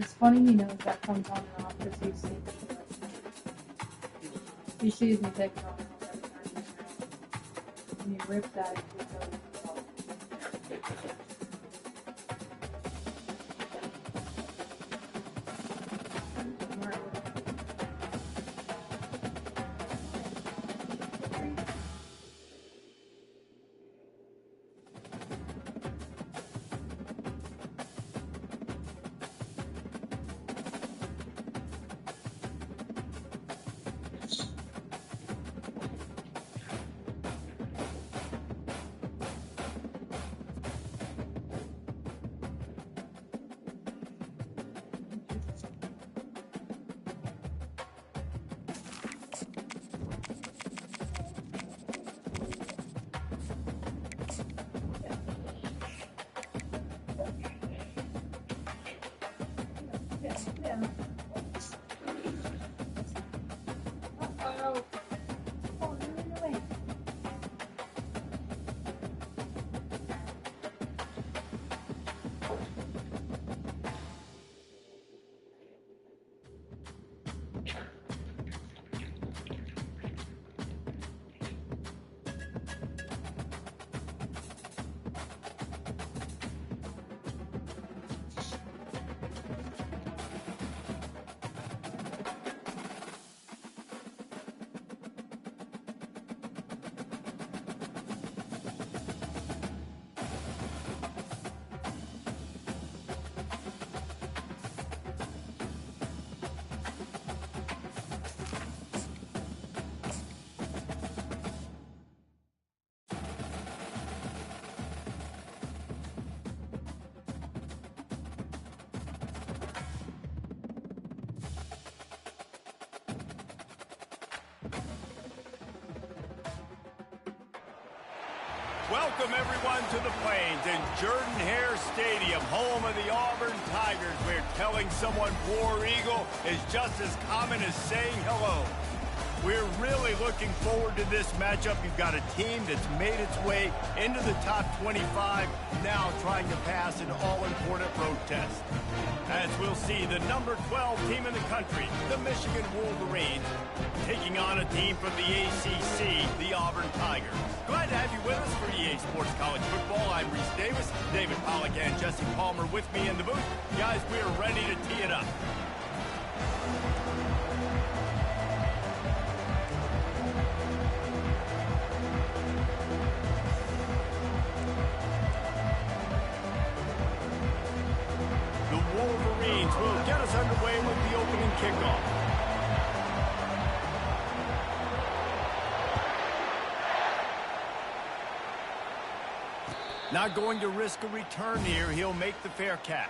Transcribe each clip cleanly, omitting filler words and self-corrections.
It's funny he knows that comes on and off because he's seen it. He sees me take it on every time. And he rips at it. Welcome, everyone, to the Plains and Jordan-Hare Stadium, home of the Auburn Tigers, where telling someone War Eagle is just as common as saying hello. We're really looking forward to this matchup. You've got a team that's made its way into the top 25, now trying to pass an all-important road test. As we'll see, the number 12 team in the country, the Michigan Wolverines, taking on a team from the ACC, the Auburn Tigers. Glad to have you with us for EA Sports College Football. I'm Reese Davis, David Pollack and Jesse Palmer with me in the booth. Guys, we are ready to tee it up. The Wolverines will get us underway with the opening kickoff. Not going to risk a return here. He'll make the fair catch.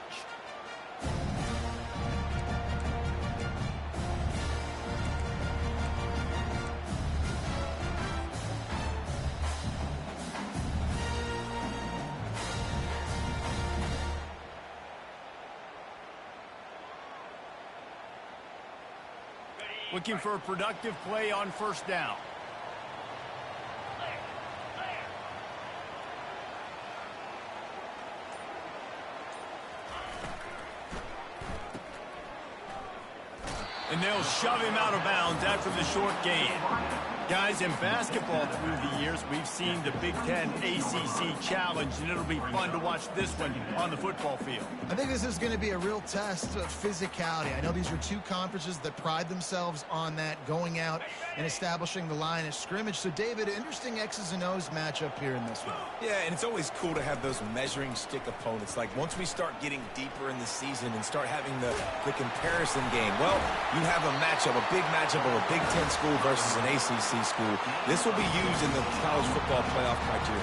Looking for a productive play on first down. And they'll shove him out of bounds after the short gain. Guys, in basketball through the years, we've seen the Big Ten ACC Challenge, and it'll be fun to watch this one on the football field. I think this is going to be a real test of physicality. I know these are two conferences that pride themselves on that, going out and establishing the line of scrimmage. So, David, interesting X's and O's matchup here in this one. Yeah, and it's always cool to have those measuring stick opponents. Like, once we start getting deeper in the season and start having the comparison game, well, you have a matchup, a big matchup of a Big Ten school versus an ACC school. This will be used in the college football playoff criteria.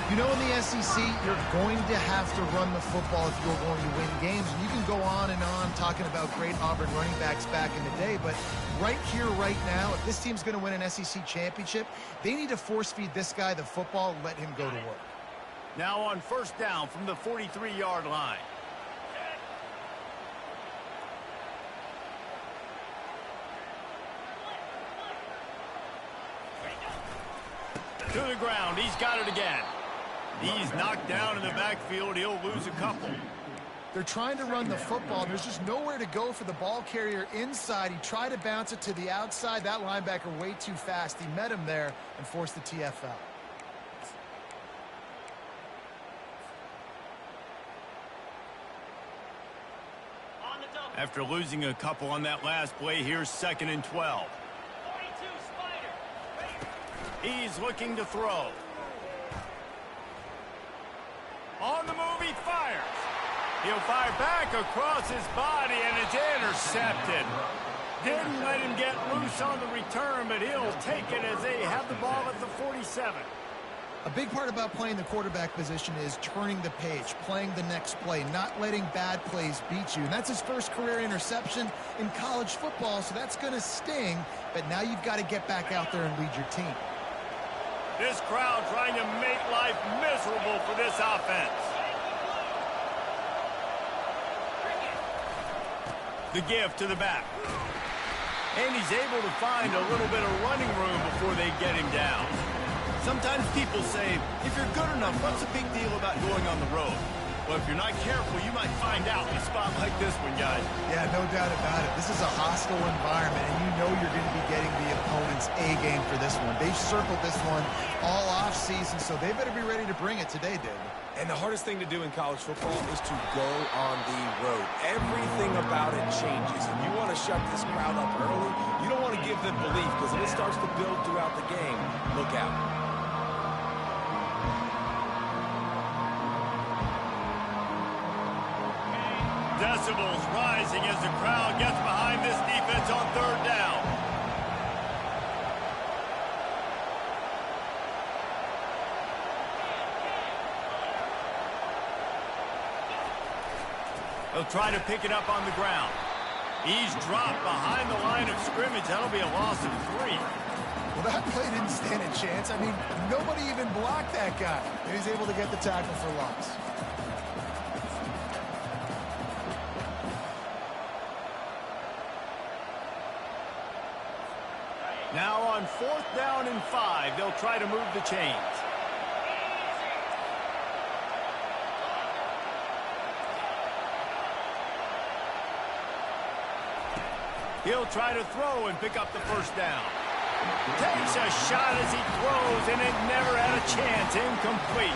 You know, in the SEC, you're going to have to run the football if you're going to win games. And you can go on and on talking about great Auburn running backs back in the day, but right here, right now, if this team's going to win an SEC championship, they need to force-feed this guy the football and let him go to work. Now on first down from the 43-yard line. To the ground. He's got it again. He's knocked down in the backfield. He'll lose a couple. They're trying to run the football. There's just nowhere to go for the ball carrier inside. He tried to bounce it to the outside. That linebacker way too fast. He met him there and forced the TFL. After losing a couple on that last play, here's 2nd and 12. He's looking to throw. On the move, he fires. He'll fire back across his body, and it's intercepted. Didn't let him get loose on the return, but he'll take it as they have the ball at the 47. A big part about playing the quarterback position is turning the page, playing the next play, not letting bad plays beat you. And that's his first career interception in college football, so that's going to sting. But now you've got to get back out there and lead your team. This crowd trying to make life miserable for this offense. The give to the back. And he's able to find a little bit of running room before they get him down. Sometimes people say, if you're good enough, what's the big deal about going on the road? Well, if you're not careful, you might find out in a spot like this one, guys. Yeah, no doubt about it. This is a hostile environment, and you know you're going to be getting the opponent's A game for this one. They've circled this one all off-season, so they better be ready to bring it today, David. And the hardest thing to do in college football is to go on the road. Everything about it changes. And you want to shut this crowd up early, you don't want to give them belief, because if it starts to build throughout the game, look out. Decibels rising as the crowd gets behind this defense on 3rd down. They'll try to pick it up on the ground. He's dropped behind the line of scrimmage. That'll be a loss of 3. Well, that play didn't stand a chance. I mean, nobody even blocked that guy. And he's able to get the tackle for loss. Now on 4th down and 5, they'll try to move the chains. He'll try to throw and pick up the 1st down. Takes a shot as he throws, and it never had a chance. Incomplete.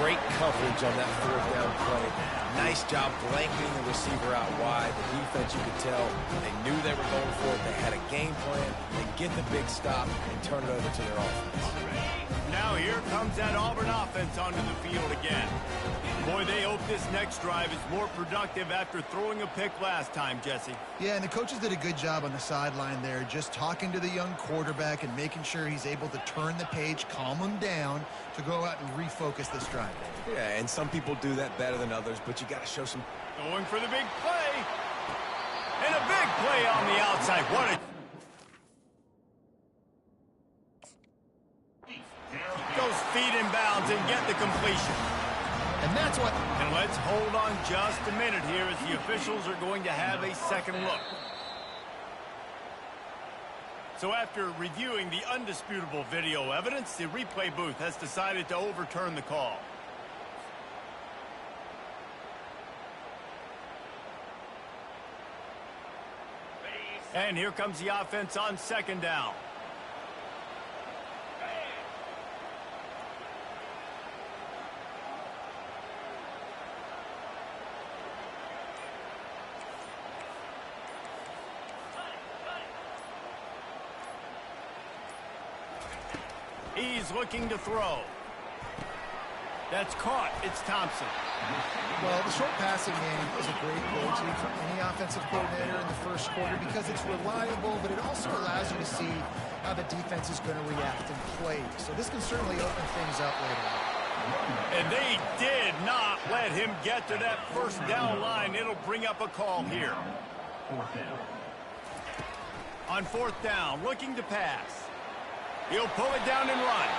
Great coverage on that 4th down play. Nice job blanketing the receiver out wide. The defense, you could tell, they knew they were going for it. They had a game plan. They get the big stop and turn it over to their offense. Now here comes that Auburn offense onto the field again. Boy, they hope this next drive is more productive after throwing a pick last time, Jesse. Yeah, and the coaches did a good job on the sideline there, just talking to the young quarterback and making sure he's able to turn the page, calm him down to go out and refocus this drive. Yeah, and some people do that better than others, but you got to show some... Going for the big play. And a big play on the outside. What a... Those feet in bounds and get the completion. And that's what... And let's hold on just a minute here as the officials are going to have a second look. So after reviewing the undisputable video evidence, the replay booth has decided to overturn the call. And here comes the offense on 2nd down. He's looking to throw. That's caught. It's Thompson. Well, the short passing game is a great go-to for any offensive coordinator in the first quarter because it's reliable, but it also allows you to see how the defense is going to react and play. So this can certainly open things up later on. And they did not let him get to that 1st down line. It'll bring up a call here. On 4th down, looking to pass. He'll pull it down and run.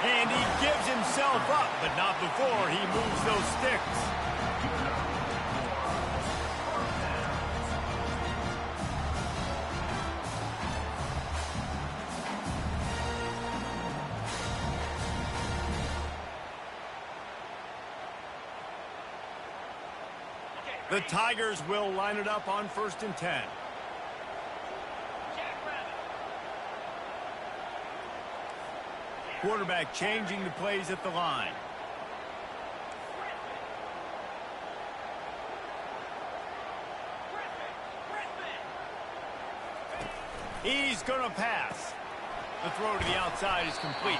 And he gives himself up, but not before he moves those sticks. The Tigers will line it up on 1st and 10. Quarterback changing the plays at the line. He's going to pass. The throw to the outside is complete.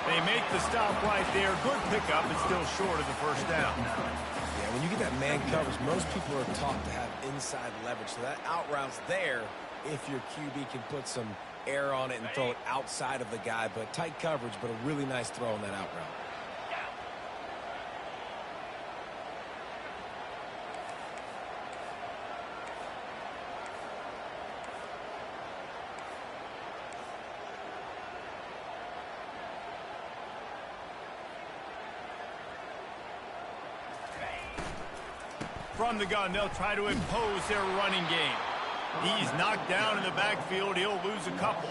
They make the stop right there. Good pickup, but still short of the first down. Yeah, when you get that man coverage, most people are taught to have inside leverage. So that out route's there if your QB can put some air on it and throw it outside of the guy. But tight coverage, but a really nice throw on that out route. From the gun, they'll try to impose their running game. He's knocked down in the backfield. He'll lose a couple.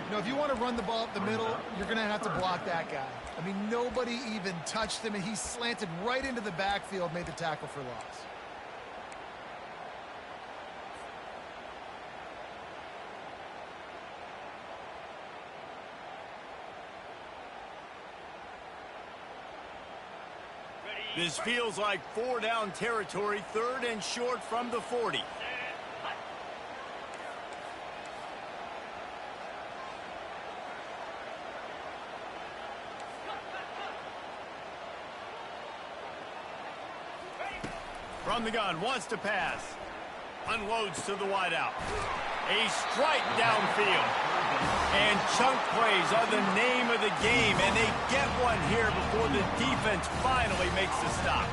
You know, if you want to run the ball up the middle, you're going to have to block that guy. I mean, nobody even touched him, and he slanted right into the backfield, made the tackle for loss. This feels like 4-down territory, 3rd and short from the 40. From the gun, wants to pass. Unloads to the wideout. A strike downfield. And chunk plays are the name of the game, and they get one here before the defense finally makes the stop.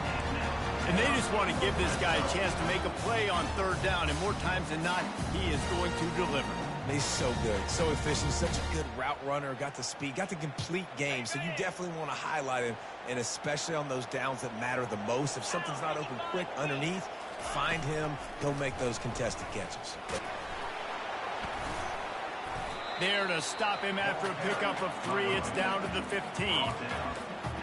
And they just want to give this guy a chance to make a play on 3rd down, and more times than not, he is going to deliver. He's so good, so efficient, such a good route runner, got the speed, got the complete game, so you definitely want to highlight him, and especially on those downs that matter the most. If something's not open quick underneath, find him, he'll make those contested catches. There to stop him after a pickup of 3. It's down to the 15.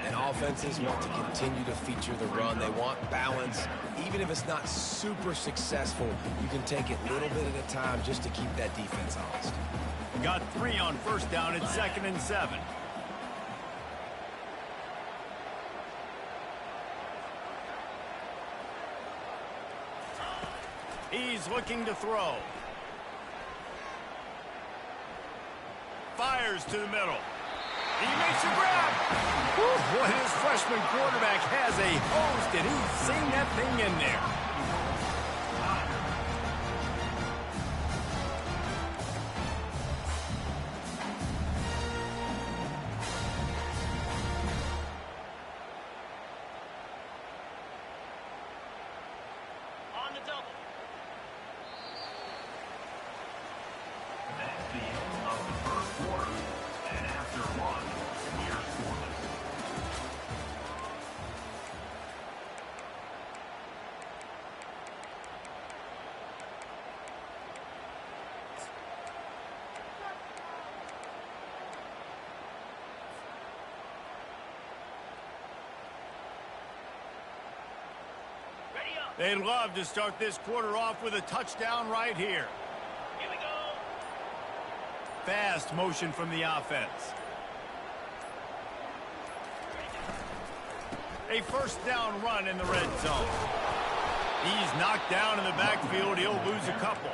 And offenses want to continue to feature the run. They want balance. Even if it's not super successful, you can take it a little bit at a time just to keep that defense honest. Got 3 on 1st down. It's 2nd and 7. He's looking to throw. Fires to the middle. He makes a grab. Whew, boy, his freshman quarterback has a host, and he's seen that thing in there. On the double. They'd love to start this quarter off with a touchdown right here. Here we go. Fast motion from the offense. A 1st down run in the red zone. He's knocked down in the backfield. He'll lose a couple.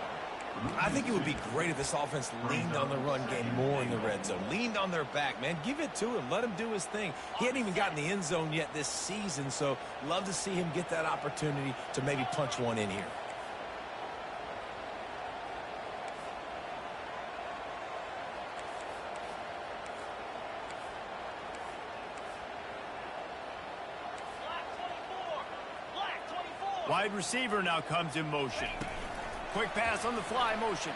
I think it would be great if this offense leaned on the run game more in the red zone. Leaned on their back, man. Give it to him. Let him do his thing. He hadn't even gotten the end zone yet this season, so love to see him get that opportunity to maybe punch one in here. Wide receiver now comes in motion. Quick pass on the fly motion.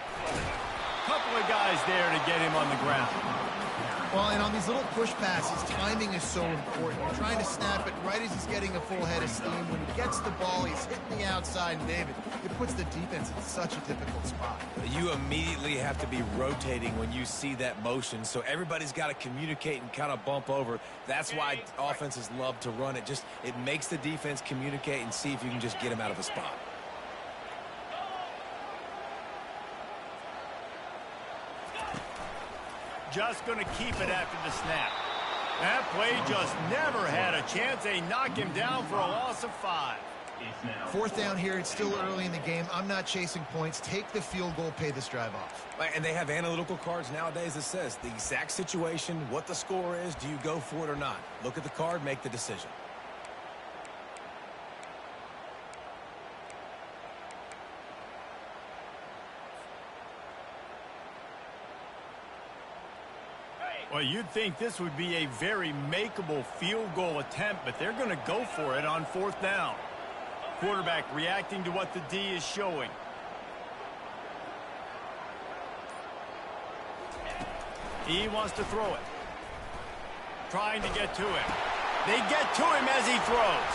Couple of guys there to get him on the ground. Well, and on these little push passes, timing is so important. You're trying to snap it right as he's getting a full head of steam. When he gets the ball, he's hitting the outside, and David, it puts the defense in such a difficult spot. You immediately have to be rotating when you see that motion, so everybody's got to communicate and kind of bump over. That's why offenses love to run it. It makes the defense communicate and see if you can just get him out of a spot. Just going to keep it after the snap. That play just never had a chance. They knock him down for a loss of 5. Fourth down here. It's still early in the game. I'm not chasing points. Take the field goal, pay this drive off. And they have analytical cards nowadays that says the exact situation, what the score is, do you go for it or not? Look at the card, make the decision. Well, you'd think this would be a very makeable field goal attempt, but they're going to go for it on 4th down. Quarterback reacting to what the D is showing. He wants to throw it. Trying to get to him. They get to him as he throws.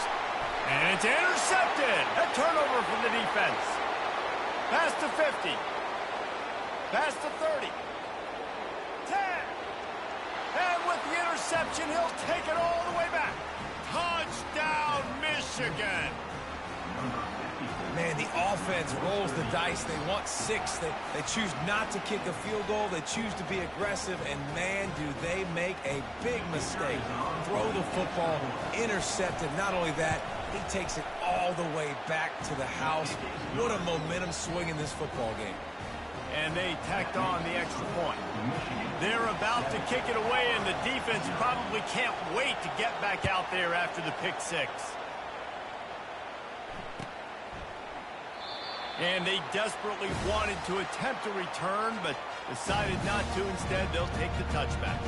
And it's intercepted. A turnover from the defense. Pass to 50. Pass to 30. 10. And with the interception, he'll take it all the way back. Touchdown, Michigan. Man, the offense rolls the dice. They want 6. They choose not to kick a field goal. They choose to be aggressive. And, man, do they make a big mistake. Throw the football, intercepted. Not only that, he takes it all the way back to the house. What a momentum swing in this football game. And they tacked on the extra point. They're about to kick it away, and the defense probably can't wait to get back out there after the pick 6. And they desperately wanted to attempt a return, but decided not to. Instead, they'll take the touchback.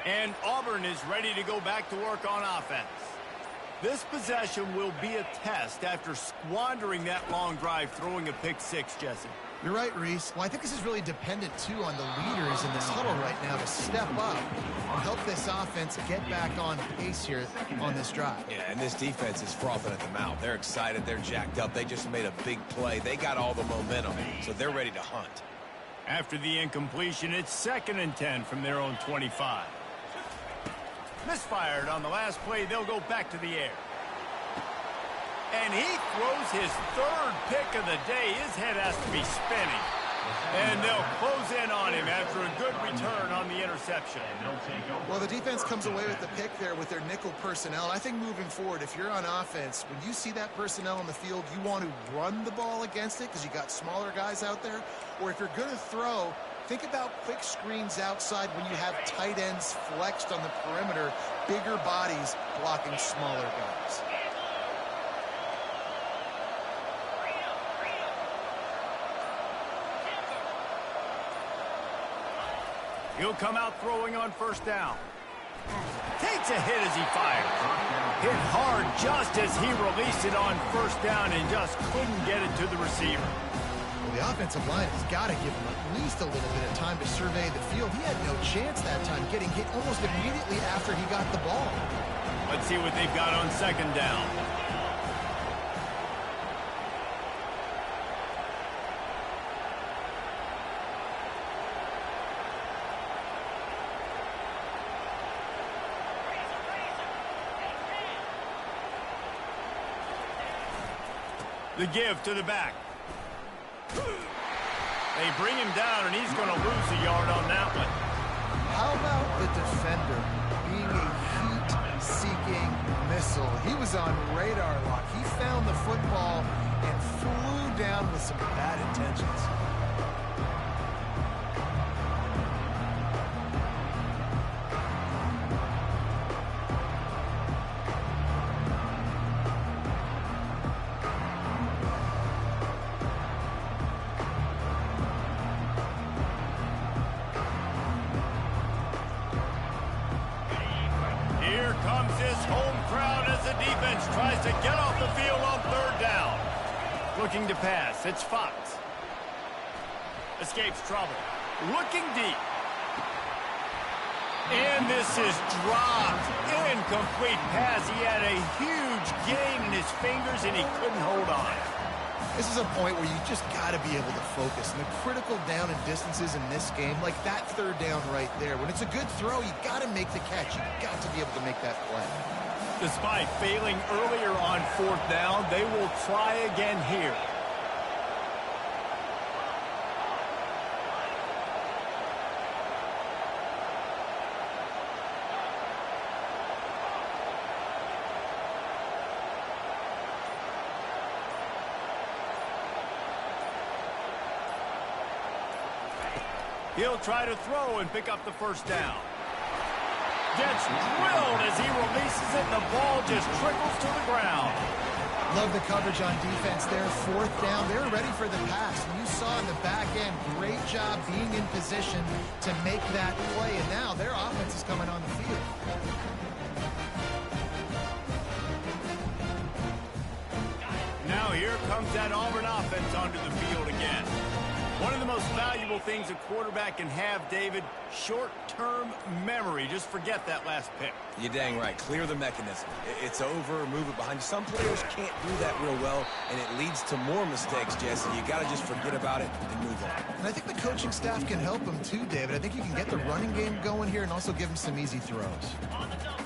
And Auburn is ready to go back to work on offense. This possession will be a test after squandering that long drive, throwing a pick 6, Jesse. You're right, Reese. Well, I think this is really dependent, too, on the leaders in this huddle right now to step up and help this offense get back on pace here on this drive. Yeah, and this defense is frothing at the mouth. They're excited. They're jacked up. They just made a big play. They got all the momentum, so they're ready to hunt. After the incompletion, it's 2nd and 10 from their own 25. Misfired on the last play. They'll go back to the air. And he throws his 3rd pick of the day. His head has to be spinning. And they'll close in on him after a good return on the interception. Well, the defense comes away with the pick there with their nickel personnel. I think moving forward, if you're on offense, when you see that personnel on the field, you want to run the ball against it because you got smaller guys out there. Or if you're going to throw, think about quick screens outside when you have tight ends flexed on the perimeter, bigger bodies blocking smaller guys. He'll come out throwing on 1st down. Takes a hit as he fires. Hit hard just as he released it on 1st down and just couldn't get it to the receiver. Well, the offensive line has got to give him at least a little bit of time to survey the field. He had no chance that time, getting hit almost immediately after he got the ball. Let's see what they've got on 2nd down. The give to the back. They bring him down, and he's going to lose a yard on that one. How about the defender being a heat-seeking missile? He was on radar lock. He found the football and flew down with some bad intentions. defense tries to get off the field on third down. Looking to pass. It's Fox. Escapes trouble. Looking deep. And this is dropped. Incomplete pass. He had a huge gain in his fingers, and he couldn't hold on. This is a point where you just got to be able to focus. And the critical down and distances in this game, like that third down right there, when it's a good throw, you got to make the catch. You got to be able to make that play. Despite failing earlier on fourth down, they will try again here. He'll try to throw and pick up the first down. Gets drilled as he releases it, and the ball just trickles to the ground. Love the coverage on defense there. Fourth down. They're ready for the pass. And you saw in the back end, great job being in position to make that play. And now their offense is coming on the field. Now here comes that Auburn offense onto the field again. One of the most valuable things a quarterback can have, David, short-term memory. Just forget that last pick. You're dang right. Clear the mechanism. It's over, move it behind you. Some players can't do that real well, and it leads to more mistakes, Jesse. You got to just forget about it and move on. And I think the coaching staff can help him too, David. I think you can get the running game going here and also give him some easy throws.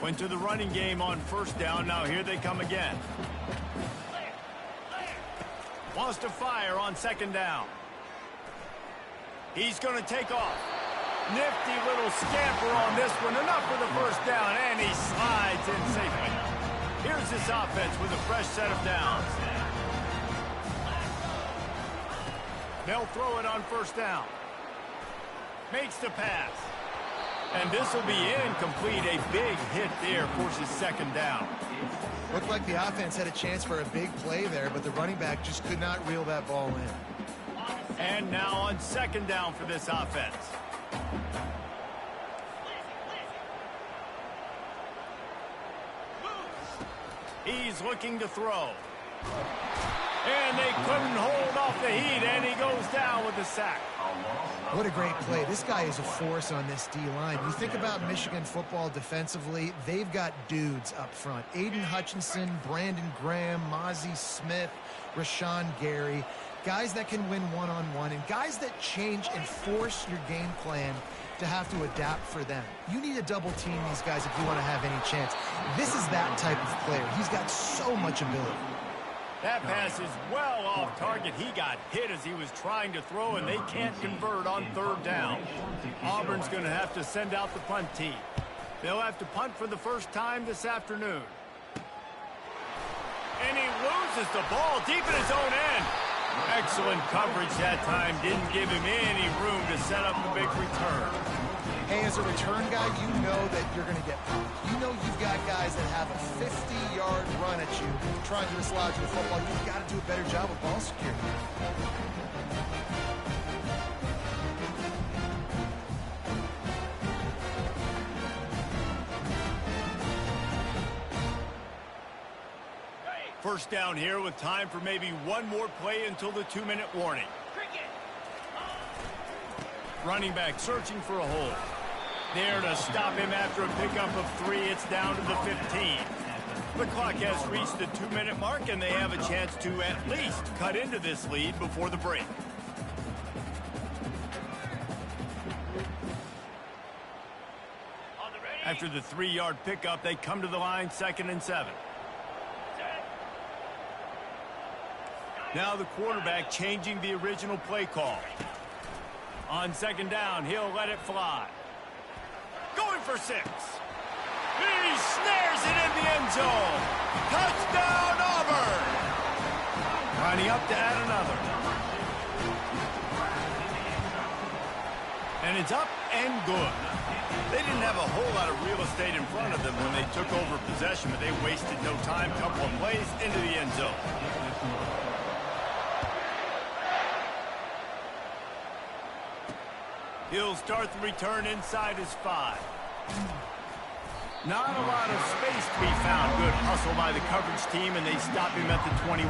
Went to the running game on first down. Now here they come again. Wants to fire on second down. He's going to take off. Nifty little scamper on this one. Enough for the first down, and he slides in safely. Here's this offense with a fresh set of downs. They'll throw it on first down. Makes the pass. And this will be incomplete. A big hit there forces second down. Looked like the offense had a chance for a big play there, but the running back just could not reel that ball in. And now on second down for this offense. He's looking to throw. And they couldn't hold off the heat, and he goes down with the sack. What a great play. This guy is a force on this D-line. You think about Michigan football defensively, they've got dudes up front. Aiden Hutchinson, Brandon Graham, Mozzie Smith, Rashawn Gary. Guys that can win one-on-one and guys that change and force your game plan to have to adapt for them. You need to double team these guys if you want to have any chance. This is that type of player. He's got so much ability. That pass is well off target. He got hit as he was trying to throw, and they can't convert on third down. Auburn's going to have to send out the punt team. They'll have to punt for the first time this afternoon. And he loses the ball deep in his own end. Excellent coverage that time. Didn't give him any room to set up the big return. Hey, as a return guy, you know that you're going to get pumped. You know you've got guys that have a 50-yard run at you trying to dislodge the football. You've got to do a better job of ball security. First down here with time for maybe one more play until the 2-minute warning. Running back searching for a hole. There to stop him after a pickup of 3. It's down to the 15. The clock has reached the 2-minute mark, and they have a chance to at least cut into this lead before the break. After the 3-yard pickup, they come to the line, 2nd and 7. Now the quarterback changing the original play call. On second down, he'll let it fly. Going for 6. He snares it in the end zone. Touchdown, Auburn. Lining up to add another. And it's up and good. They didn't have a whole lot of real estate in front of them when they took over possession, but they wasted no time. Couple of plays into the end zone. He'll start the return inside his 5. Not a lot of space to be found. Good hustle by the coverage team, and they stop him at the 21.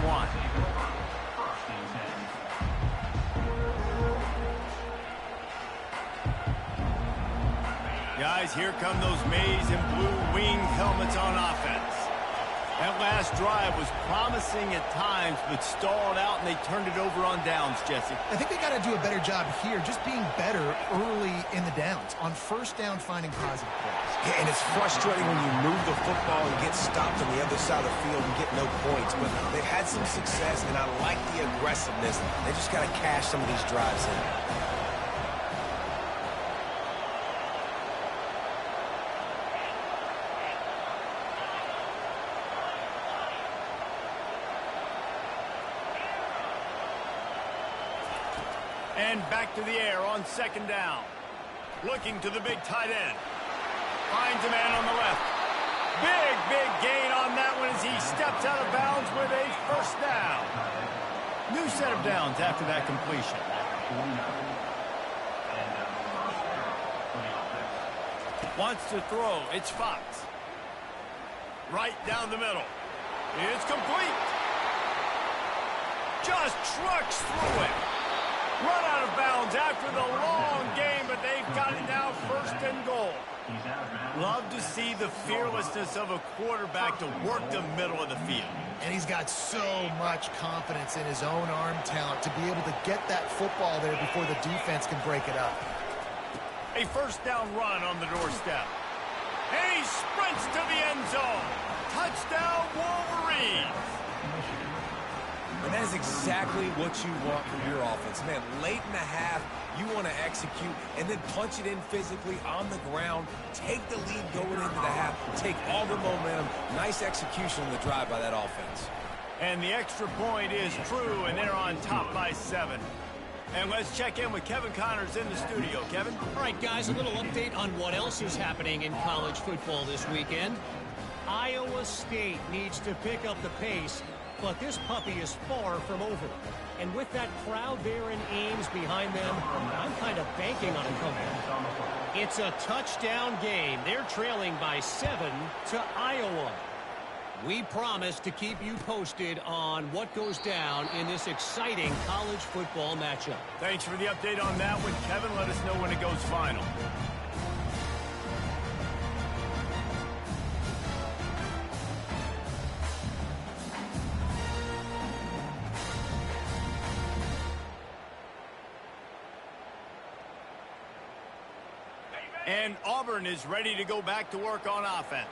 Guys, here come those maize and blue winged helmets on offense. That last drive was promising at times, but stalled out, and they turned it over on downs, Jesse. I think they got to do a better job here, just being better early in the downs. On first down, finding positive plays. Yeah, and it's frustrating when you move the football and get stopped on the other side of the field and get no points. But they've had some success, and I like the aggressiveness. They just got to cash some of these drives in. And back to the air on second down. Looking to the big tight end. Finds a man on the left. Big gain on that one as he steps out of bounds with a first down. New set of downs after that completion. Wants to throw. It's Fox. Right down the middle. It's complete. Just trucks through it. Run out of bounds after the long game, but they've got it now first and goal. Love to see the fearlessness of a quarterback to work the middle of the field. And he's got so much confidence in his own arm talent to be able to get that football there before the defense can break it up. A first down run on the doorstep. And he sprints to the end zone. Touchdown, Wolverines. And that is exactly what you want from your offense. Man, late in the half, you want to execute and then punch it in physically on the ground. Take the lead going into the half. Take all the momentum. Nice execution on the drive by that offense. And the extra point is true, and they're on top by 7. And let's check in with Kevin Connors in the studio. Kevin? All right, guys, a little update on what else is happening in college football this weekend. Iowa State needs to pick up the pace, but this puppy is far from over. And with that crowd there in Ames behind them, I'm kind of banking on a comeback. It's a touchdown game. They're trailing by 7 to Iowa. We promise to keep you posted on what goes down in this exciting college football matchup. Thanks for the update on that one, Kevin. Let us know when it goes final. And Auburn is ready to go back to work on offense.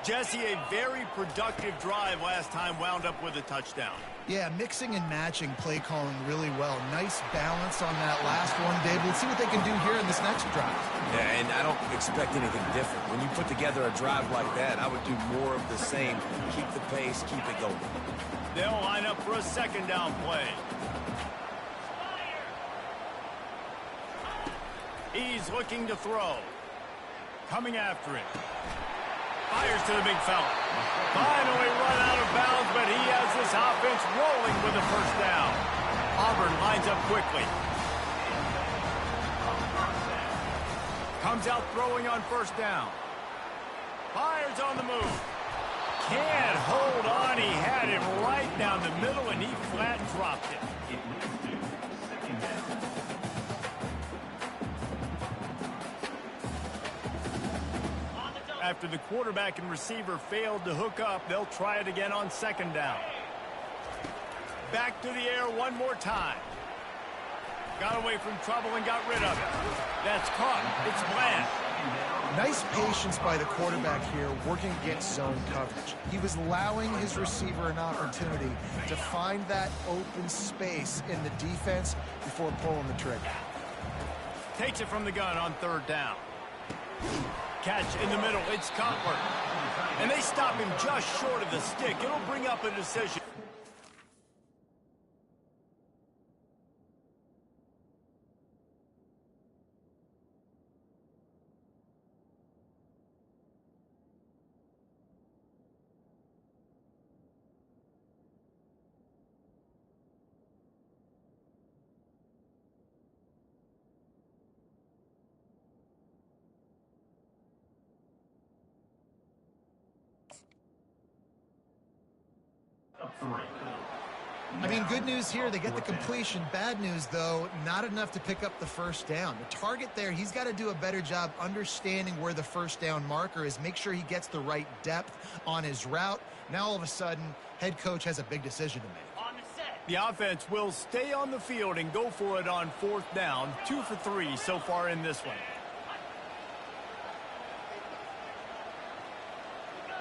Jesse, a very productive drive last time wound up with a touchdown. Yeah, mixing and matching play calling really well. Nice balance on that last one, Dave. Let's see what they can do here in this next drive. Yeah, and I don't expect anything different. When you put together a drive like that, I would do more of the same. Keep the pace, keep it going. They'll line up for a second down play. He's looking to throw. Coming after him. Fires to the big fella. Finally run out of bounds, but he has this offense rolling with a first down. Auburn lines up quickly. Comes out throwing on first down. Fires on the move. Can't hold on. He had him right down the middle, and he flat dropped it. After the quarterback and receiver failed to hook up, they'll try it again on second down. Back to the air one more time. Got away from trouble and got rid of it. That's caught. It's Bland. Nice patience by the quarterback here, working against zone coverage. He was allowing his receiver an opportunity to find that open space in the defense before pulling the trigger. Takes it from the gun on third down. Catch in the middle. It's Cutler. And they stop him just short of the stick. It'll bring up a decision. I mean, good news here, they get the completion. Bad news, though, not enough to pick up the first down. The target there, he's got to do a better job understanding where the first down marker is, make sure he gets the right depth on his route. Now, all of a sudden, head coach has a big decision to make. On the set. The offense will stay on the field and go for it on 4th down. 2 for 3 so far in this one.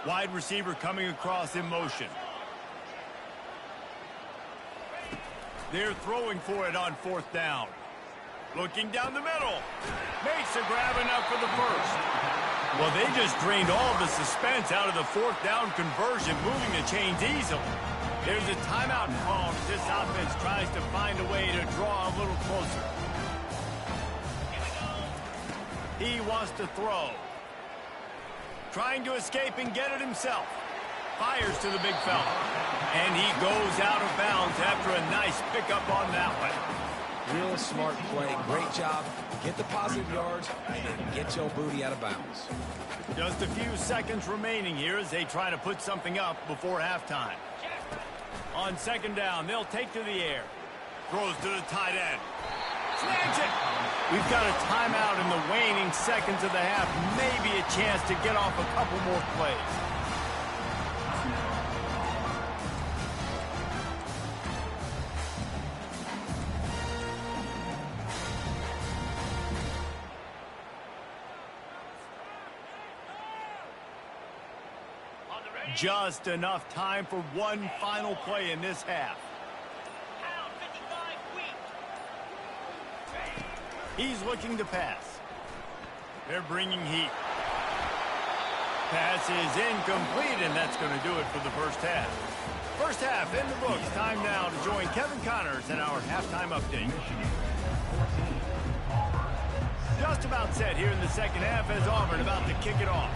Wide receiver coming across in motion. They're throwing for it on 4th down. Looking down the middle. Makes a grab enough for the first. Well, they just drained all the suspense out of the 4th down conversion, moving the chains easily. There's a timeout called as this offense tries to find a way to draw a little closer. He wants to throw. Trying to escape and get it himself. Fires to the big fella. And he goes out of bounds after a nice pickup on that one. Real smart play. Great job. Get the positive yards and then get your booty out of bounds. Just a few seconds remaining here as they try to put something up before halftime. On 2nd down, they'll take to the air. Throws to the tight end. Snags it. We've got a timeout in the waning seconds of the half. Maybe a chance to get off a couple more plays. Just enough time for one final play in this half. Pound 55 weak. He's looking to pass. They're bringing heat. Pass is incomplete, and that's going to do it for the first half. First half in the books. Time now to join Kevin Connors in our halftime update. Just about set here in the second half as Auburn about to kick it off.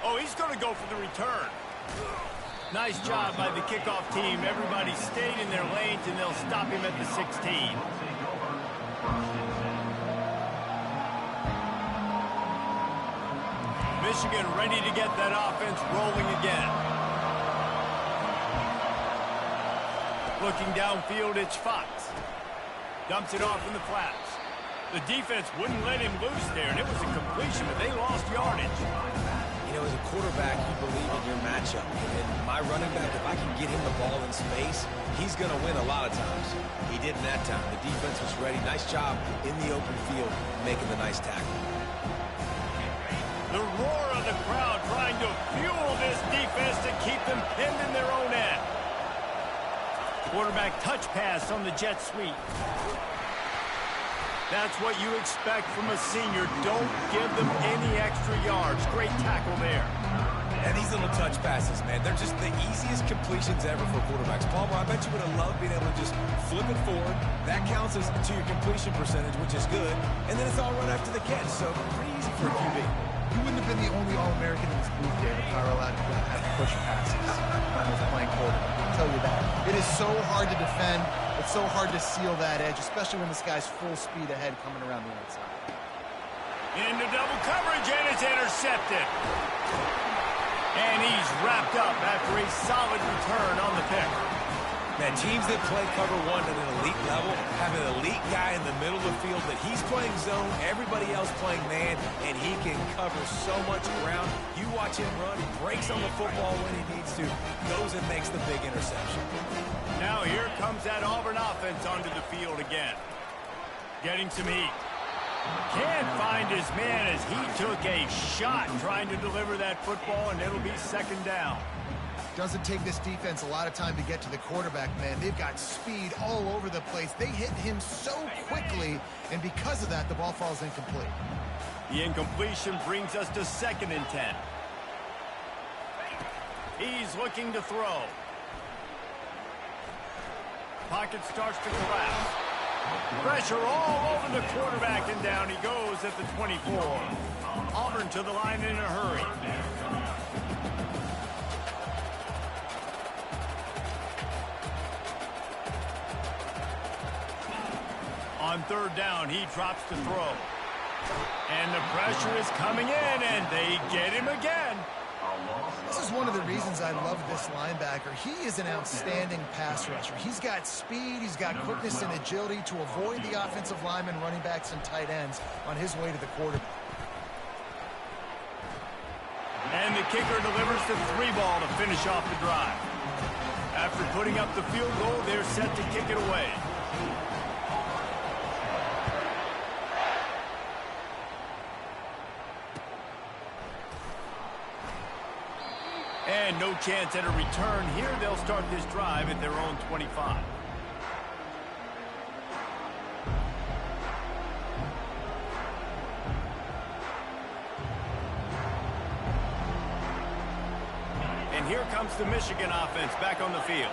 Oh, he's going to go for the return. Nice job by the kickoff team. Everybody stayed in their lanes, and they'll stop him at the 16. Michigan ready to get that offense rolling again. Looking downfield, it's Fox. Dumps it off in the flats. The defense wouldn't let him loose there, and it was a completion, but they lost yardage. You know, as a quarterback, you believe in your matchup. And my running back, if I can get him the ball in space, he's going to win a lot of times. He didn't that time. The defense was ready. Nice job in the open field, making the nice tackle. The roar of the crowd trying to fuel this defense to keep them pinned in their own end. Quarterback touch pass on the jet sweep. That's what you expect from a senior. Don't give them any extra yards. Great tackle there. And these little touch passes, man, they're just the easiest completions ever for quarterbacks. Palmer, I bet you would have loved being able to just flip it forward. That counts as to your completion percentage, which is good. And then it's all run after the catch, so pretty easy for a QB. You wouldn't have been the only All-American in this booth, David, if I were allowed to have push passes when I was playing quarterback. I'll tell you that. It is so hard to defend. It's so hard to seal that edge, especially when this guy's full speed ahead coming around the outside. Into double coverage, and it's intercepted. And he's wrapped up after a solid return on the pick. Man, teams that play cover one at an elite level have an elite guy in the middle of the field that he's playing zone, everybody else playing man, and he can cover so much ground. You watch him run, breaks on the football when he needs to, goes and makes the big interception. Now here comes that Auburn offense onto the field again. Getting some heat. Can't find his man as he took a shot trying to deliver that football, and it'll be 2nd down. Doesn't take this defense a lot of time to get to the quarterback, man. They've got speed all over the place. They hit him so quickly, and because of that, the ball falls incomplete. The incompletion brings us to 2nd and 10. He's looking to throw. Pocket starts to collapse. Pressure all over the quarterback, and down he goes at the 24. Auburn to the line in a hurry. On 3rd down, he drops to throw. And the pressure is coming in, and they get him again. This is one of the reasons I love this linebacker. He is an outstanding pass rusher. He's got speed, he's got quickness and agility to avoid the offensive linemen, running backs, and tight ends on his way to the quarterback. And the kicker delivers the 3-ball to finish off the drive. After putting up the field goal, they're set to kick it away. And no chance at a return here. They'll start this drive at their own 25. And here comes the Michigan offense back on the field.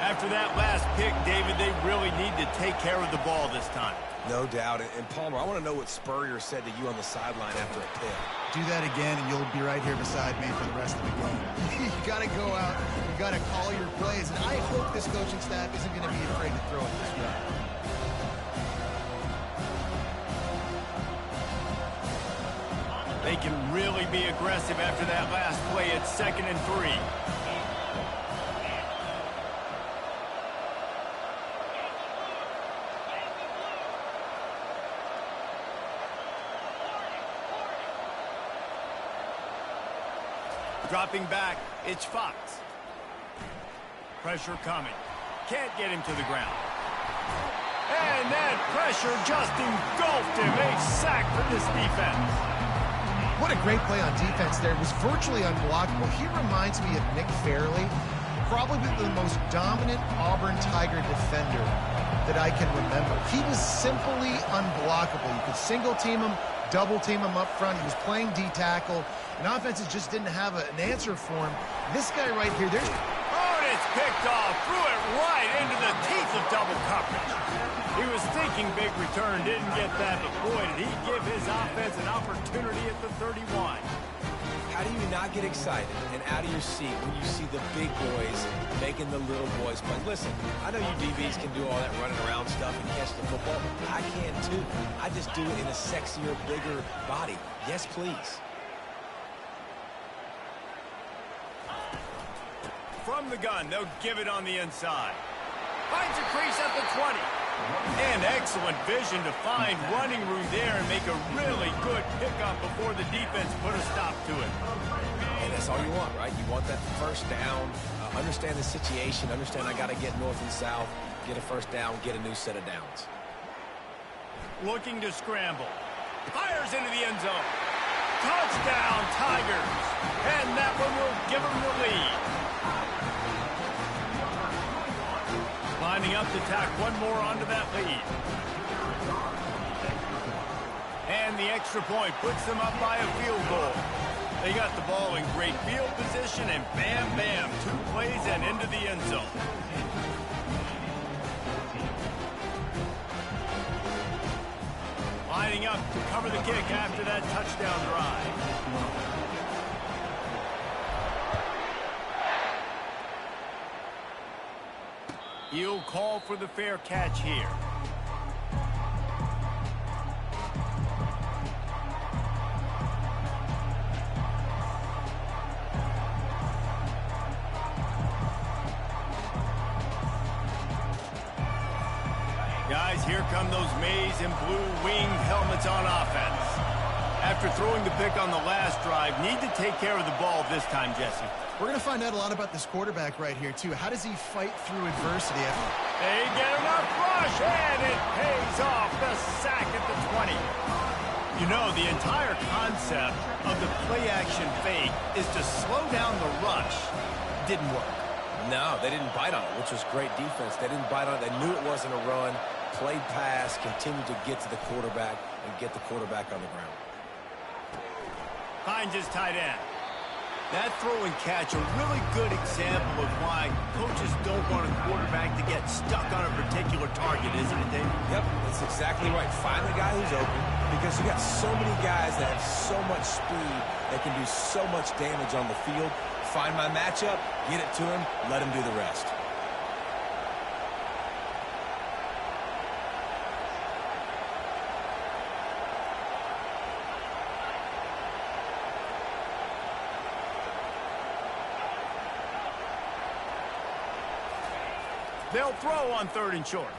After that last pick, David, they really need to take care of the ball this time. No doubt. And Palmer, I want to know what Spurrier said to you on the sideline after a pick. Do that again, and you'll be right here beside me for the rest of the game. You got to go out, you got to call your plays, and I hope this coaching staff isn't going to be afraid to throw it this way. They can really be aggressive after that last play at 2nd and 3. Dropping back, it's Fox. Pressure coming. Can't get him to the ground. And that pressure just engulfed him. A sack for this defense. What a great play on defense there. It was virtually unblockable. He reminds me of Nick Fairley, probably the most dominant Auburn Tiger defender that I can remember. He was simply unblockable. You could single team him, double team him up front. He was playing D-tackle, and offenses just didn't have an answer for him. This guy right here, there's... Oh, and it's picked off. Threw it right into the teeth of double coverage. He was thinking big return, didn't get that, but boy, did he give his offense an opportunity at the 31. How do you not get excited and out of your seat when you see the big boys making the little boys play? Listen, I know you DBs can do all that running around stuff and catch the football. I can too. I just do it in a sexier, bigger body. Yes, please. From the gun, they'll give it on the inside. Finds a crease at the 20. And excellent vision to find running room there and make a really good pickup before the defense put a stop to it. And that's all you want, right? You want that first down, understand the situation, understand I got to get north and south, get a first down, get a new set of downs. Looking to scramble. Fires into the end zone. Touchdown, Tigers. And that one will give them the lead. Lining up to tack one more onto that lead. And the extra point puts them up by a field goal. They got the ball in great field position, and bam, bam, 2 plays and into the end zone. Lining up to cover the kick after that touchdown drive. He'll call for the fair catch here. Guys, here come those maize and blue winged helmets on offense. After throwing the pick on the last drive, need to take care of the ball this time, Jesse. We're going to find out a lot about this quarterback right here, too. How does he fight through adversity? They get enough rush, and it pays off. The sack at the 20. You know, the entire concept of the play-action fake is to slow down the rush. Didn't work. No, they didn't bite on it, which was great defense. They didn't bite on it. They knew it wasn't a run. Played pass, continued to get to the quarterback and get the quarterback on the ground. Finds his tight end. That throw and catch, a really good example of why coaches don't want a quarterback to get stuck on a particular target, isn't it, Dave? Yep, that's exactly right. Find the guy who's open, because you got so many guys that have so much speed that can do so much damage on the field. Find my matchup, get it to him, let him do the rest. They'll throw on 3rd and short.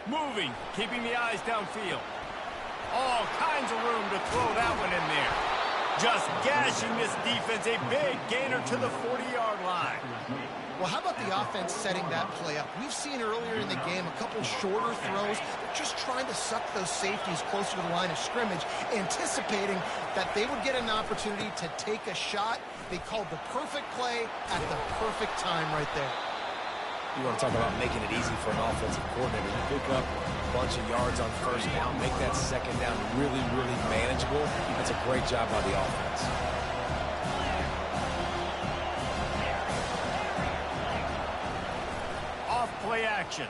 Moving, keeping the eyes downfield. All kinds of room to throw that one in there. Just gashing this defense, a big gainer to the 40-yard line. Well, how about the offense setting that play up? We've seen earlier in the game a couple shorter throws. They're just trying to suck those safeties closer to the line of scrimmage, anticipating that they would get an opportunity to take a shot. They called the perfect play at the perfect time right there. You want to talk about making it easy for an offensive coordinator to pick up a bunch of yards on 1st down, make that 2nd down really, really manageable. That's a great job by the offense. Play action.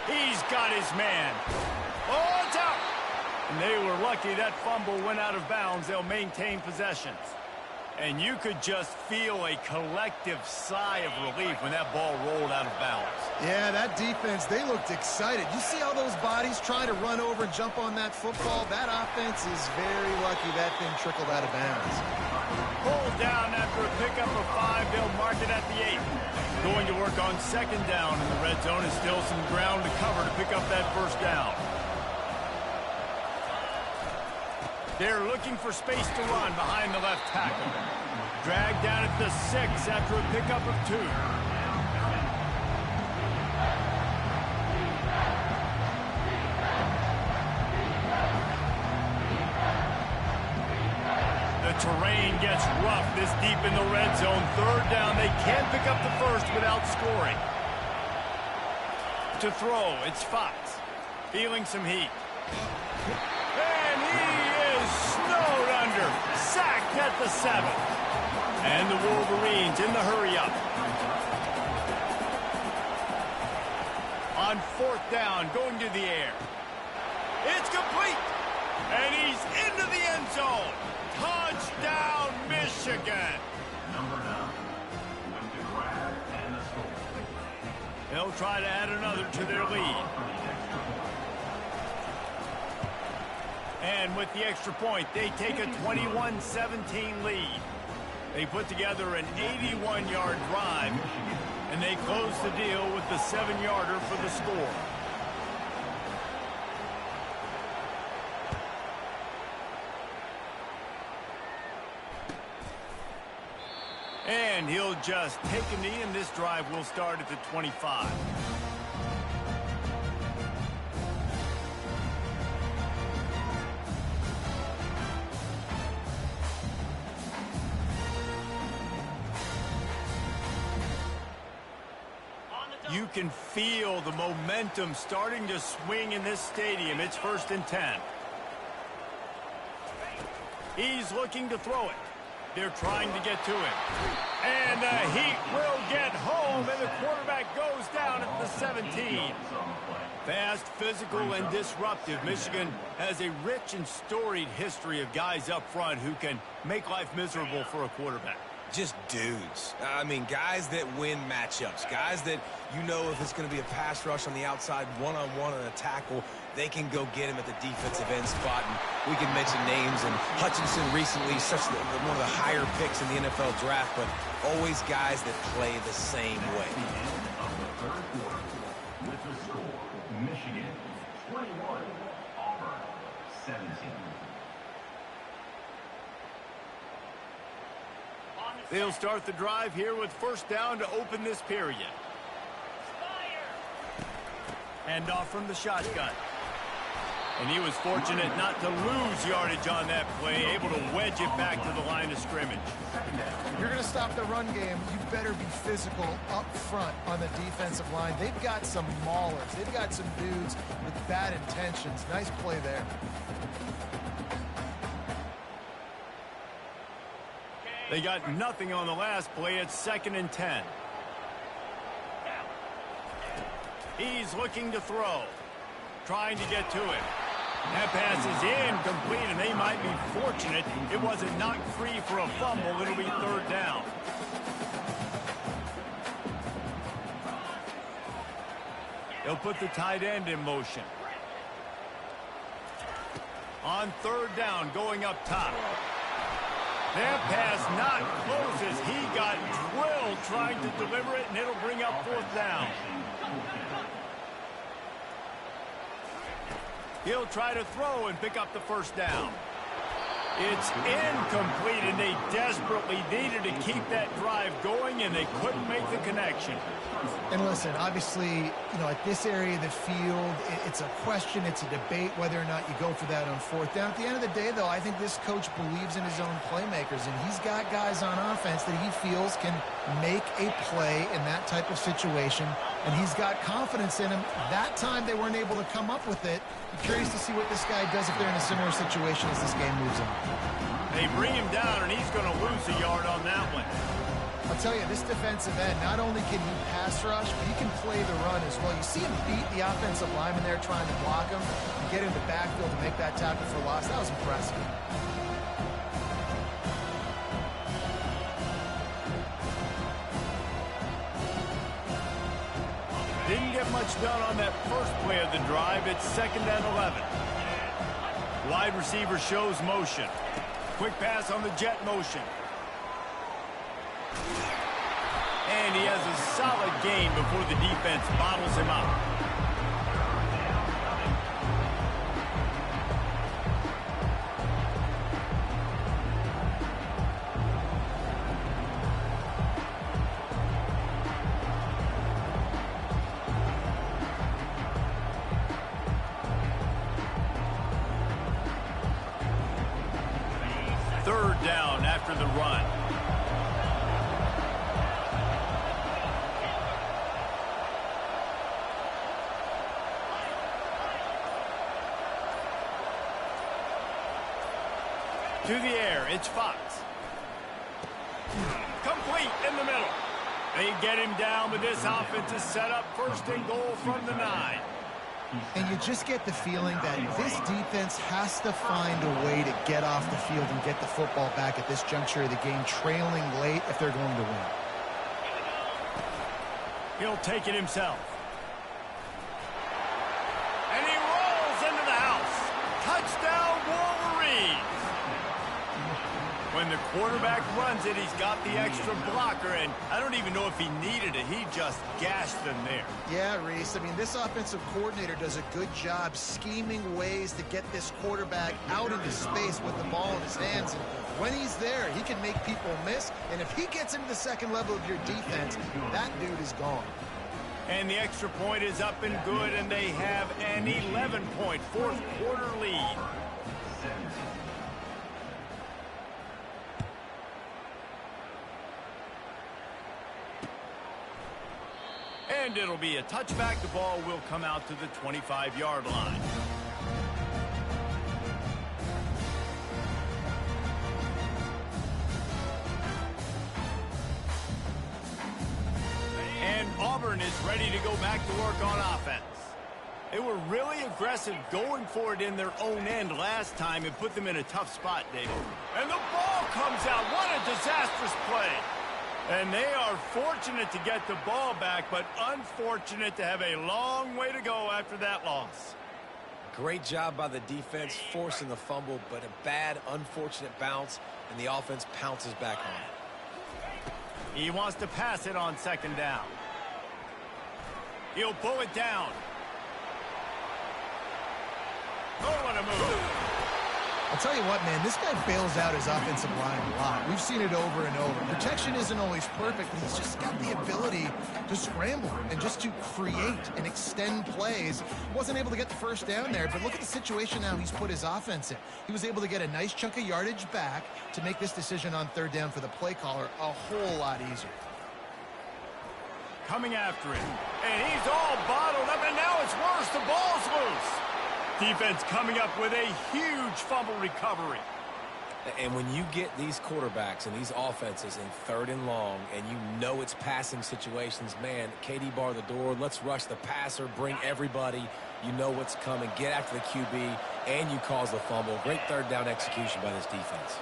He's got his man. Oh, it's out. And they were lucky that fumble went out of bounds. They'll maintain possessions. And you could just feel a collective sigh of relief when that ball rolled out of bounds. Yeah, that defense, they looked excited. You see all those bodies trying to run over and jump on that football? That offense is very lucky that thing trickled out of bounds. Pulled down after a pickup of 5. They'll mark it at the 8. Going to work on 2nd down in the red zone, and still some ground to cover to pick up that 1st down. They're looking for space to run behind the left tackle. Dragged down at the 6 after a pickup of 2. Terrain gets rough this deep in the red zone. 3rd down. They can't pick up the 1st without scoring. To throw, it's Fox. Feeling some heat. And he is snowed under. Sacked at the 7. And the Wolverines in the hurry-up. On 4th down, going to the air. It's complete. And he's into the end zone. Touchdown, Michigan! They'll try to add another to their lead. And with the extra point, they take a 21-17 lead. They put together an 81-yard drive, and they close the deal with the 7-yarder for the score. And he'll just take a knee, and this drive will start at the 25. You can feel the momentum starting to swing in this stadium. It's 1st and 10. He's looking to throw it. They're trying to get to him. And the Heat will get home, and the quarterback goes down at the 17. Fast, physical, and disruptive. Michigan has a rich and storied history of guys up front who can make life miserable for a quarterback. Just dudes. I mean, guys that win matchups. Guys that, you know, if it's going to be a pass rush on the outside, one-on-one on a tackle, they can go get him at the defensive end spot. And we can mention names, and Hutchinson recently, one of the higher picks in the NFL draft, but always guys that play the same way. With the score, Michigan 21, Auburn 17. They'll start the drive here with 1st down to open this period. Hand off from the shotgun. And he was fortunate not to lose yardage on that play, able to wedge it back to the line of scrimmage. You're going to stop the run game, you better be physical up front on the defensive line. They've got some maulers. They've got some dudes with bad intentions. Nice play there. They got nothing on the last play. It's 2nd and 10. He's looking to throw. Trying to get to it. That pass is incomplete, and they might be fortunate it wasn't knocked free for a fumble. It'll be 3rd down. They'll put the tight end in motion. On 3rd down, going up top. That pass not close as he got drilled trying to deliver it, and it'll bring up 4th down. He'll try to throw and pick up the 1st down. It's incomplete, and they desperately needed to keep that drive going, and they couldn't make the connection. And listen, obviously, at this area of the field, it's a question, it's a debate whether or not you go for that on 4th down. At the end of the day, though, I think this coach believes in his own playmakers, and he's got guys on offense that he feels can make a play in that type of situation, and he's got confidence in him. That time they weren't able to come up with it. I'm curious to see what this guy does if they're in a similar situation as this game moves on. They bring him down, and he's going to lose a yard on that one. I'll tell you, this defensive end, not only can he pass rush, but he can play the run as well. You see him beat the offensive lineman there trying to block him and get in the backfield to make that tackle for loss. That was impressive. Didn't get much done on that first play of the drive. It's 2nd and 11. Wide receiver shows motion. Quick pass on the jet motion. And he has a solid gain before the defense bottles him up. Third down after the run. To the air, it's Fox. Complete in the middle. They get him down, but this offense is set up 1st and goal from the 9. And you just get the feeling that this defense has to find a way to get off the field and get the football back at this juncture of the game, trailing late if they're going to win. He'll take it himself. And he rolls into the house. Touchdown, Wolverines. When the quarterback runs it, he's got the extra blocker, and I don't even know if he needed it. He just gashed them there. Yeah, Reese. I mean, this offensive coordinator does a good job scheming ways to get this quarterback out into space with the ball in his hands. And when he's there, he can make people miss. And if he gets into the 2nd level of your defense, that dude is gone. And the extra point is up and good, and they have an 11-point 4th quarter lead. And it'll be a touchback. The ball will come out to the 25-yard line. And Auburn is ready to go back to work on offense. They were really aggressive going for it in their own end last time and put them in a tough spot, David. And the ball comes out. What a disastrous play. And they are fortunate to get the ball back, but unfortunate to have a long way to go after that loss. Great job by the defense forcing the fumble, but a bad, unfortunate bounce, and the offense pounces back on it. He wants to pass it on 2nd down. He'll pull it down. Oh, what a move. I'll tell you what, man, this guy bails out his offensive line a lot. We've seen it over and over. Protection isn't always perfect, but he's just got the ability to scramble and just to create and extend plays. Wasn't able to get the 1st down there, but look at the situation now he's put his offense in. He was able to get a nice chunk of yardage back to make this decision on 3rd down for the play caller a whole lot easier. Coming after it. And he's all bottled up, and now it's worse. The ball's loose. Defense coming up with a huge fumble recovery. And when you get these quarterbacks and these offenses in 3rd and long, and you know it's passing situations, man, KD bar the door, let's rush the passer, bring everybody. You know what's coming. Get after the QB, and you cause the fumble. Great 3rd down execution by this defense.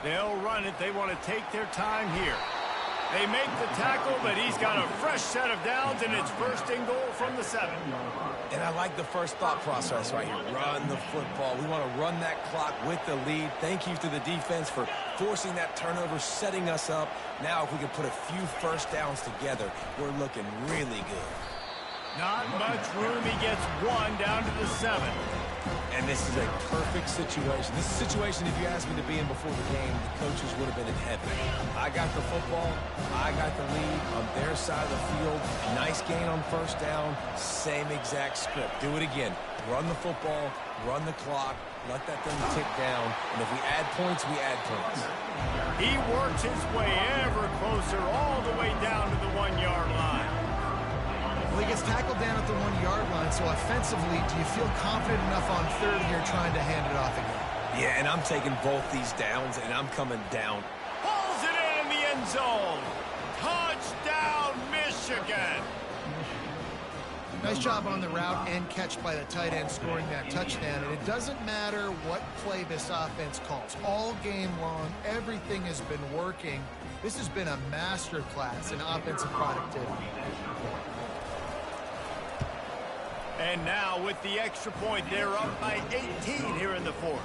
They'll run it. They want to take their time here. They make the tackle, but he's got a fresh set of downs, and it's first and goal from the 7. And I like the first thought process right here. Run the football. We want to run that clock with the lead. Thank you to the defense for forcing that turnover, setting us up. Now if we can put a few first downs together, we're looking really good. Not much room. He gets one down to the 7. And this is a perfect situation. This is a situation, if you asked me to be in before the game, the coaches would have been in heaven. I got the football. I got the lead on their side of the field. Nice gain on first down. Same exact script. Do it again. Run the football. Run the clock. Let that thing tick down. And if we add points, we add points. He works his way ever closer all the way down to the 1-yard line. Well, he gets tackled down at the 1-yard line, so offensively, do you feel confident enough on third here trying to hand it off again? Yeah, and I'm taking both these downs, and I'm coming down. Pulls it in the end zone. Touchdown, Michigan. Nice job on the route and catch by the tight end scoring that touchdown. And it doesn't matter what play this offense calls. All game long, everything has been working. This has been a master class in offensive productivity. And now with the extra point, they're up by 18 here in the 4th.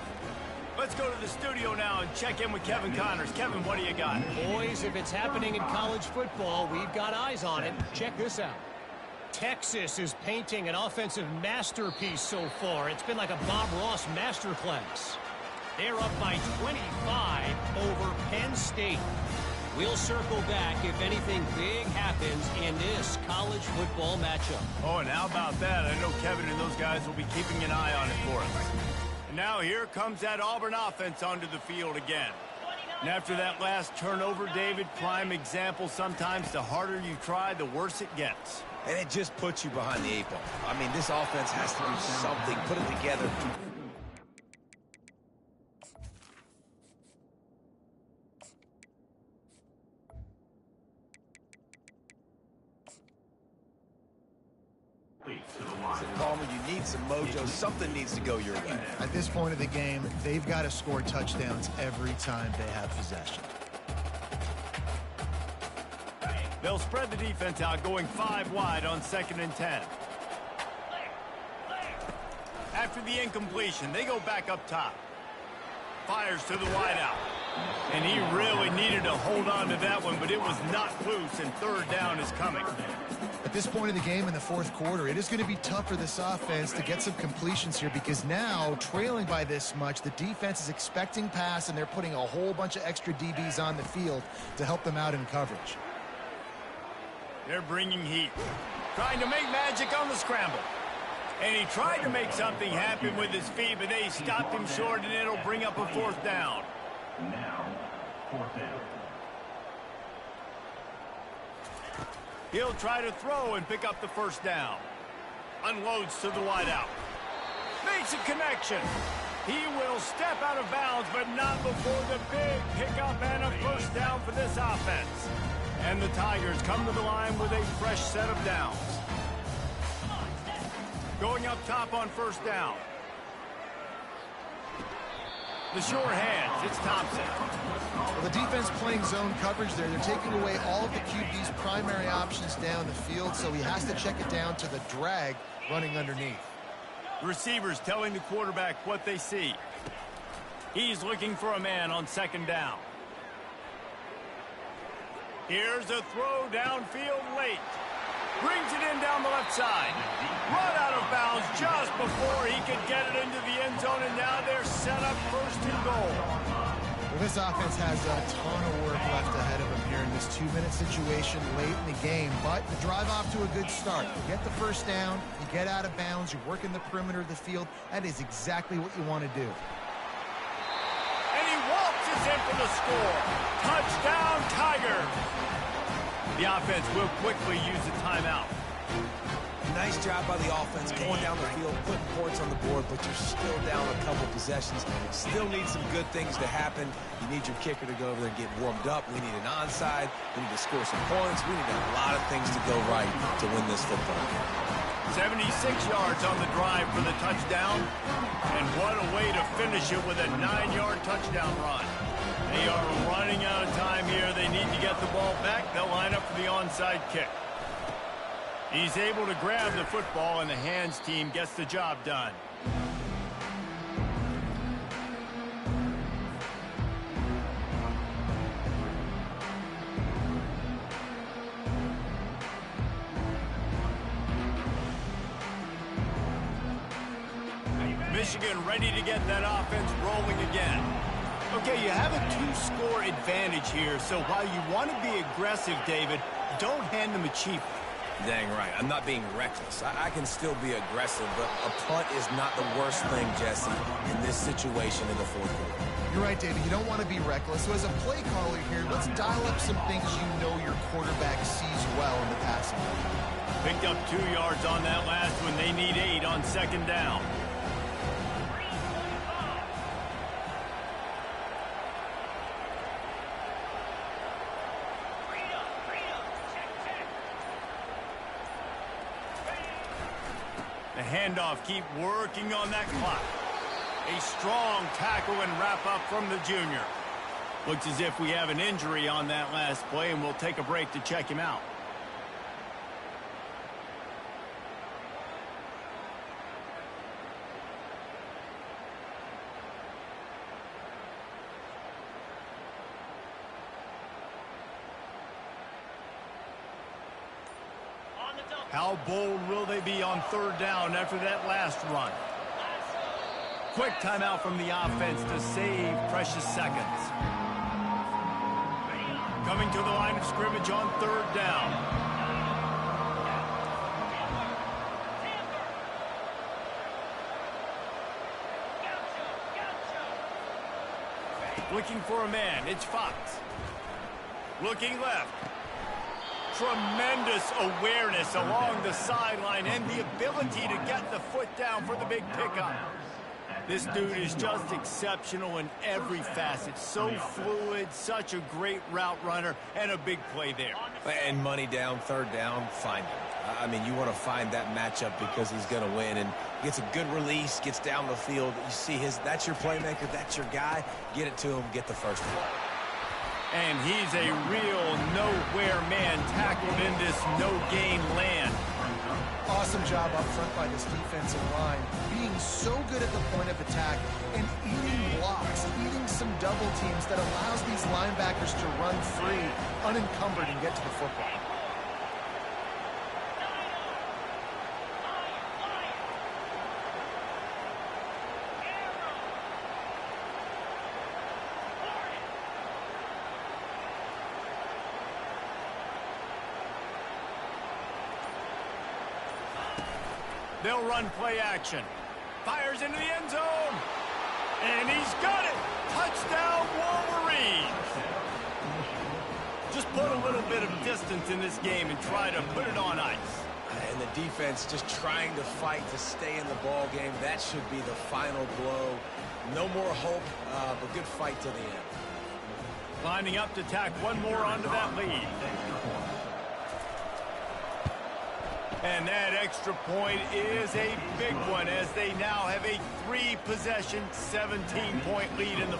Let's go to the studio now and check in with Kevin Connors. Kevin, what do you got? Boys, if it's happening in college football, we've got eyes on it. Check this out. Texas is painting an offensive masterpiece so far. It's been like a Bob Ross masterclass. They're up by 25 over Penn State. We'll circle back if anything big happens in this college football matchup. Oh, and how about that? I know Kevin and those guys will be keeping an eye on it for us. And now here comes that Auburn offense onto the field again. And after that last turnover, David, prime example, sometimes the harder you try, the worse it gets. And it just puts you behind the 8 ball. I mean, this offense has to do something, put it together. Palmer, you need some mojo. Something needs to go your way. At this point of the game, they've got to score touchdowns every time they have possession. They'll spread the defense out, going 5 wide on 2nd and 10. After the incompletion, they go back up top. Fires to the wideout. And he really needed to hold on to that one, but it was not loose, and 3rd down is coming. At this point of the game in the 4th quarter, it is going to be tough for this offense to get some completions here because now, trailing by this much, the defense is expecting pass, and they're putting a whole bunch of extra DBs on the field to help them out in coverage. They're bringing heat. Trying to make magic on the scramble. And he tried to make something happen with his feet, but they stopped him short, and it'll bring up a 4th down. Now, 4th down. He'll try to throw and pick up the 1st down. Unloads to the wideout. Makes a connection. He will step out of bounds, but not before the big pickup and a 1st down for this offense. And the Tigers come to the line with a fresh set of downs. Going up top on 1st down. The sure hands, it's Thompson. Well, the defense playing zone coverage there. They're taking away all of the QB's primary options down the field, so he has to check it down to the drag running underneath. Receivers telling the quarterback what they see. He's looking for a man on 2nd down. Here's a throw downfield late. Brings it in down the left side. Run out of bounds just before he could get it into the end zone, and now they're set up 1st and goal. Well, this offense has a ton of work left ahead of them here in this 2-minute situation late in the game, but the drive off to a good start. You get the 1st down, you get out of bounds, you work in the perimeter of the field. That is exactly what you want to do. And he waltzes in for the score. Touchdown, Tigers. The offense will quickly use a timeout. Nice job by the offense going down the field, putting points on the board, but you're still down a couple possessions. Still need some good things to happen. You need your kicker to go over there and get warmed up. We need an onside. We need to score some points. We need a lot of things to go right to win this football game. 76 yards on the drive for the touchdown. And what a way to finish it with a 9-yard touchdown run. They are running out of time here. They need to get get the ball back, they'll line up for the onside kick. He's able to grab the football, and the hands team gets the job done. Michigan ready to get that offense rolling again. Okay, you have a 2-score advantage here, so while you want to be aggressive, David, don't hand them a cheap. Dang right. I'm not being reckless. I can still be aggressive, but a punt is not the worst thing, Jesse, in this situation in the fourth quarter. You're right, David. You don't want to be reckless. So as a play caller here, let's dial up some things you know your quarterback sees well in the passing game. Picked up 2 yards on that last one. They need 8 on second down. The handoff, keep working on that clock. A strong tackle and wrap up from the junior. Looks as if we have an injury on that last play, and we'll take a break to check him out. How bold will they be on third down after that last run? Quick timeout from the offense to save precious seconds. Coming to the line of scrimmage on third down. Looking for a man, it's Fox. Looking left. Tremendous awareness along the sideline and the ability to get the foot down for the big pickup. This dude is just exceptional in every facet. So fluid, such a great route runner, and a big play there. And money down, third down, find him. I mean, you want to find that matchup because he's going to win, and gets a good release, gets down the field. You see that's your playmaker, that's your guy. Get it to him, get the first one. And he's a real nowhere man tackled in this no-gain land. Awesome job up front by this defensive line, being so good at the point of attack and eating blocks, eating some double teams that allows these linebackers to run free, unencumbered, and get to the football. They'll run play action. Fires into the end zone. And he's got it. Touchdown, Wolverines. Just put a little bit of distance in this game and try to put it on ice. And the defense just trying to fight to stay in the ball game. That should be the final blow. No more hope, but good fight to the end. Lining up to tack one more onto that lead. And that extra point is a big one as they now have a 3-possession, 17-point lead in the